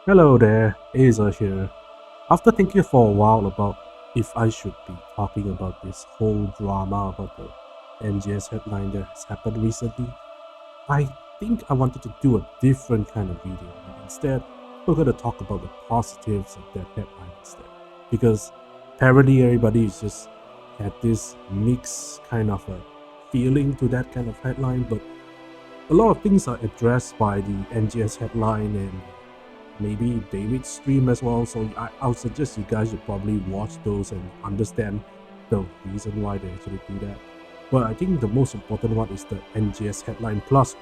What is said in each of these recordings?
Hello there, Aza here. After thinking for a while about if I should be talking about this whole drama about the NGS headline that has happened recently, I think I wanted to do a different kind of video. And instead, we're going to talk about the positives of that headline instead. Because apparently everybody is just had this mixed kind of a feeling to that kind of headline, but a lot of things are addressed by the NGS headline and maybe David's stream as well. So I would suggest you guys should probably watch those and understand the reason why they actually do that. But I think the most important one is the NGS headline plus,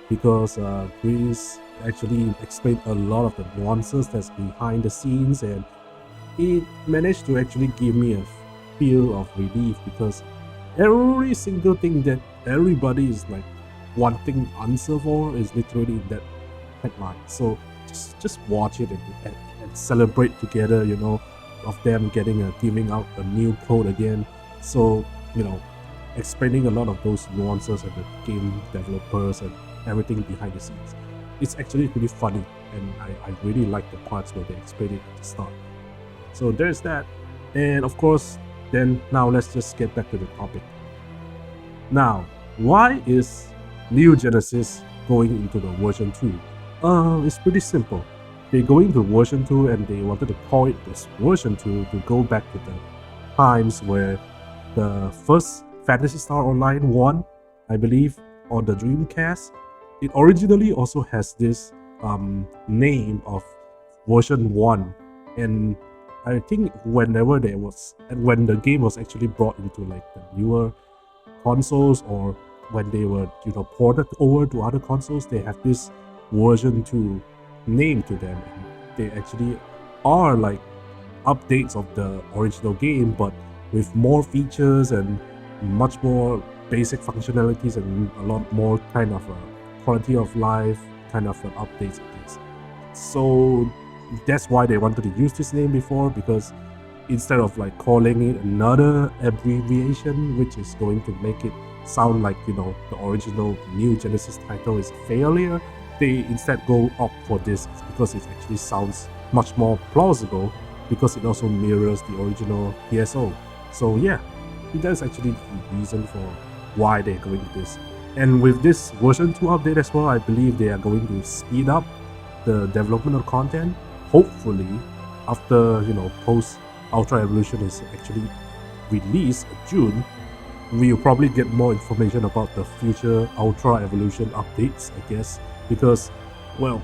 because Chris actually explained a lot of the nuances that's behind the scenes, and it managed to actually give me a feel of relief because every single thing that everybody is like wanting answer for is literally in that headline. So just watch it and celebrate together, of them getting giving out a new code again. So, you know, explaining a lot of those nuances and the game developers and everything behind the scenes. It's actually pretty funny, and I really like the parts where they explain it at the start. So there's that. And of course, then now let's just get back to the topic. Now, why is New Genesis going into the version 2? It's pretty simple. They're going to version 2 and they wanted to call it this version 2 to go back to the times where the first Fantasy Star Online 1, I believe, on the Dreamcast, it originally also has this name of version 1. And I think whenever there was, and when the game was actually brought into like the newer consoles, or when they were ported over to other consoles, they have this version 2 name to them, and they actually are like updates of the original game but with more features and much more basic functionalities and a lot more kind of a quality of life kind of updates of this. So that's why they wanted to use this name before, because instead of like calling it another abbreviation which is going to make it sound like the original New Genesis title is a failure, they instead go opt for this because it actually sounds much more plausible, because it also mirrors the original PSO. So yeah, that's actually the reason for why they're doing this. And with this version 2 update as well, I believe they are going to speed up the development of content. Hopefully, after post Ultra Evolution is actually released in June, we'll probably get more information about the future Ultra Evolution updates, I guess, because, well,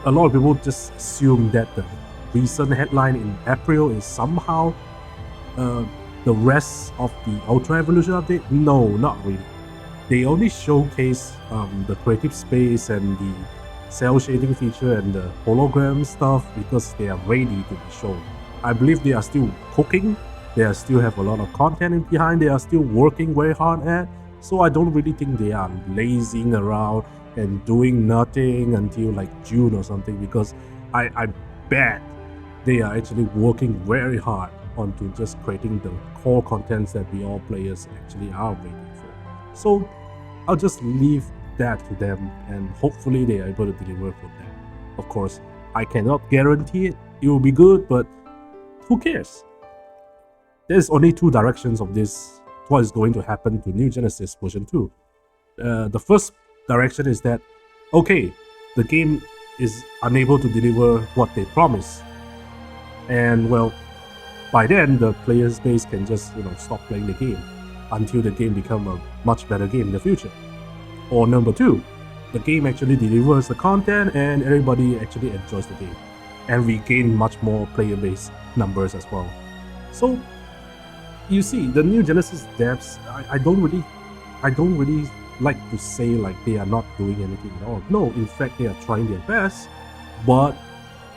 a lot of people just assume that the recent headline in April is somehow uh, the rest of the Ultra Evolution update. No, not really. They only showcase the creative space and the cell shading feature and the hologram stuff because they are ready to be shown. I believe they are still cooking. They are still have a lot of content behind. They are still working very hard at. So I don't really think they are lazing around and doing nothing until like June or something, because I bet they are actually working very hard onto just creating the core contents that we all players actually are waiting for. So I'll just leave that to them, and hopefully they are able to deliver for that. Of course, I cannot guarantee it. It will be good, but who cares? There's only two directions of this, what is going to happen to New Genesis version 2. The first direction is that, okay, the game is unable to deliver what they promise. And well, by then the players base can just stop playing the game until the game become a much better game in the future. Or number two, the game actually delivers the content and everybody actually enjoys the game, and we gain much more player base numbers as well. So you see, the New Genesis devs, I don't really like to say like they are not doing anything at all. No, in fact they are trying their best, but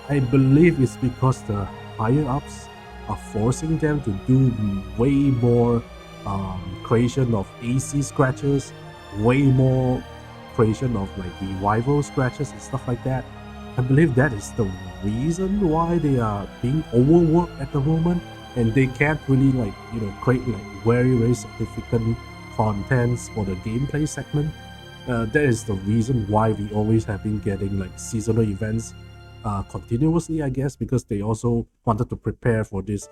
I believe it's because the higher ups are forcing them to do way more creation of AC scratches, way more creation of like revival scratches and stuff like that. I believe that is the reason why they are being overworked at the moment, and they can't really like create like very significant contents for the gameplay segment. That is the reason why we always have been getting like seasonal events continuously, I guess, because they also wanted to prepare for this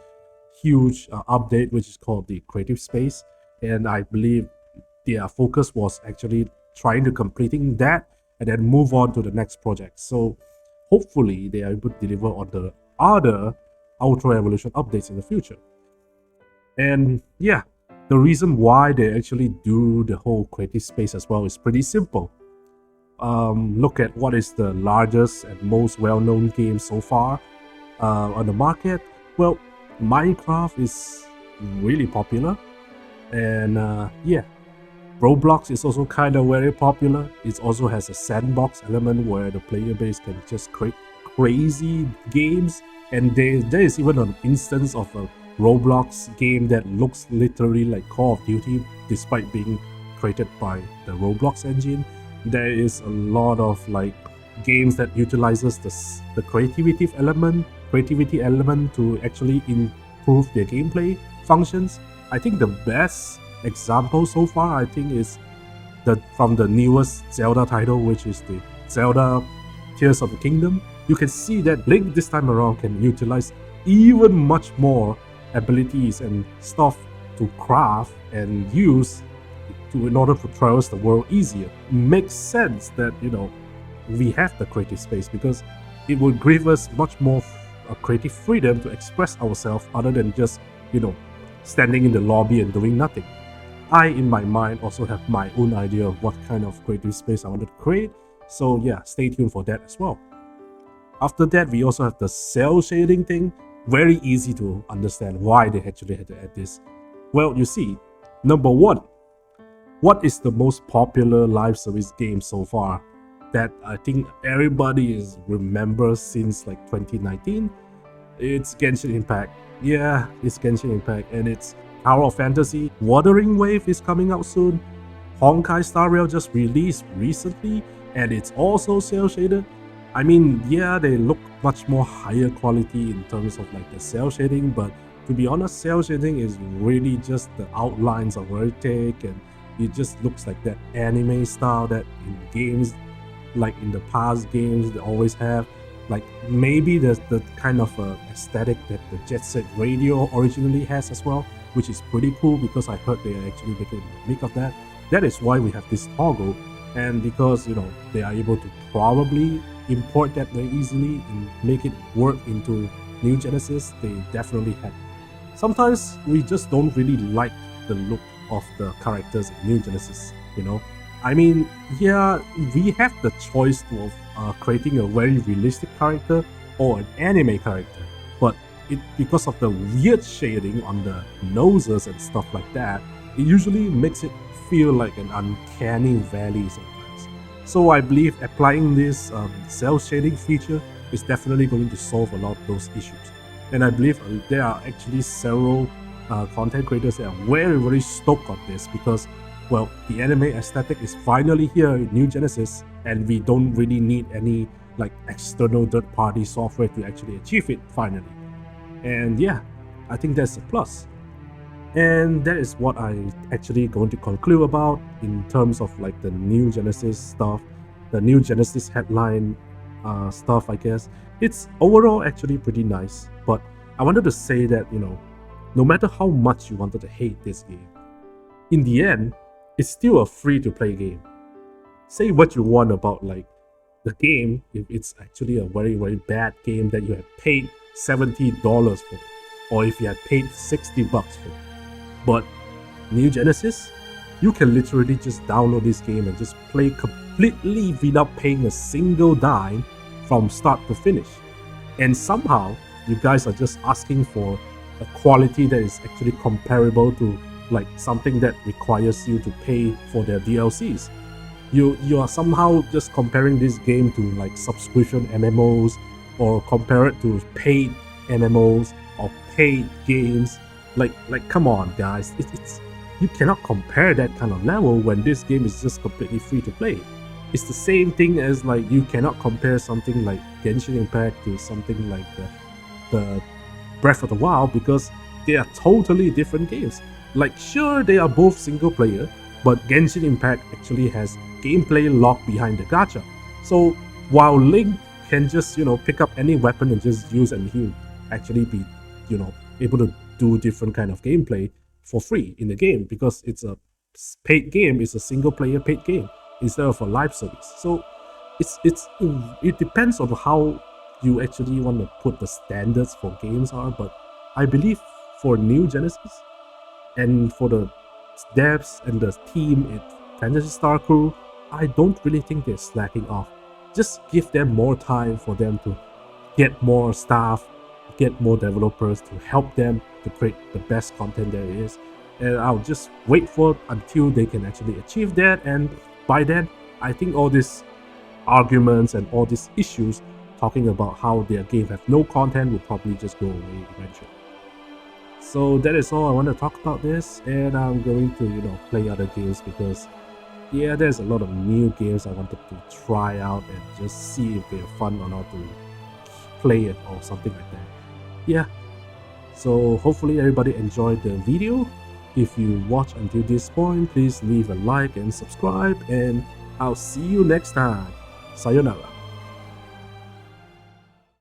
huge update, which is called the creative space. And I believe their focus was actually trying to completing that and then move on to the next project. So hopefully they are able to deliver on the other Ultra Evolution updates in the future. And yeah, the reason why they actually do the whole creative space as well is pretty simple. Look at what is the largest and most well-known game so far on the market. Well, Minecraft is really popular, and yeah, Roblox is also kind of very popular. It also has a sandbox element where the player base can just create crazy games, and there is even an instance of a Roblox game that looks literally like Call of Duty, despite being created by the Roblox engine. There is a lot of like games that utilizes the creativity element to actually improve their gameplay functions. I think the best example so far, I think, is from the newest Zelda title, which is the Zelda Tears of the Kingdom. You can see that Link this time around can utilize even much more abilities and stuff to craft and use in order to traverse the world easier. It makes sense that we have the creative space because it will give us much more creative freedom to express ourselves other than just standing in the lobby and doing nothing. I, in my mind, also have my own idea of what kind of creative space I wanted to create. So yeah, stay tuned for that as well. After that, we also have the cell shading thing. Very easy to understand why they actually had to add this. Well, you see, number one, what is the most popular live service game so far that I think everybody is remembers since like 2019? It's Genshin Impact. Yeah, it's Genshin Impact, and it's Tower of Fantasy. Wuthering Wave is coming out soon. Honkai Star Rail just released recently, and it's also cel shaded. I mean, yeah, they look much more higher quality in terms of like the cel shading, but to be honest, cel shading is really just the outlines are very thick, and it just looks like that anime style that in games, like in the past games, they always have. Like maybe there's the kind of aesthetic that the Jet Set Radio originally has as well, which is pretty cool because I heard they are actually making a remake of that. That is why we have this toggle, and because they are able to probably import that very easily and make it work into New Genesis, they definitely had. Sometimes we just don't really like the look of the characters in New Genesis, I mean, yeah, we have the choice of creating a very realistic character or an anime character, but because of the weird shading on the noses and stuff like that, it usually makes it feel like an uncanny valley sometimes. So I believe applying this cel shading feature is definitely going to solve a lot of those issues. And I believe there are actually several content creators that are very, very stoked on this because, well, the anime aesthetic is finally here in New Genesis, and we don't really need any like external third-party software to actually achieve it finally. And yeah, I think that's a plus. And that is what I'm actually going to conclude about in terms of like the New Genesis stuff, the New Genesis headline stuff, I guess. It's overall actually pretty nice, but I wanted to say that, no matter how much you wanted to hate this game, in the end, it's still a free-to-play game. Say what you want about like the game, if it's actually a very, very bad game that you have paid $70 for, or if you had paid $60 for. But New Genesis, you can literally just download this game and just play completely without paying a single dime from start to finish. And somehow, you guys are just asking for a quality that is actually comparable to like something that requires you to pay for their DLCs. You are somehow just comparing this game to like subscription MMOs, or compare it to paid MMOs or paid games. Like come on guys, it's you cannot compare that kind of level when this game is just completely free to play. It's the same thing as like you cannot compare something like Genshin Impact to something like the Breath of the Wild, because they are totally different games. Like sure, they are both single player, but Genshin Impact actually has gameplay locked behind the gacha. So while Link can just pick up any weapon and just use, and he'll actually be able to do different kind of gameplay for free in the game, because it's a paid game. It's a single player paid game instead of a live service. So it depends on how you actually want to put the standards for games are. But I believe for new Genesis and for the devs and the team at Fantasy Star Crew, I don't really think they're slacking off. Just give them more time for them to get more staff, get more developers to help them to create the best content there is. And I'll just wait for until they can actually achieve that. And by then, I think all these arguments and all these issues talking about how their game have no content will probably just go away eventually. So that is all I want to talk about this, and I'm going to play other games, because yeah, there's a lot of new games I wanted to try out and just see if they're fun or not to play it or something like that. Yeah, so hopefully everybody enjoyed the video. If you watch until this point, please leave a like and subscribe, and I'll see you next time. Sayonara.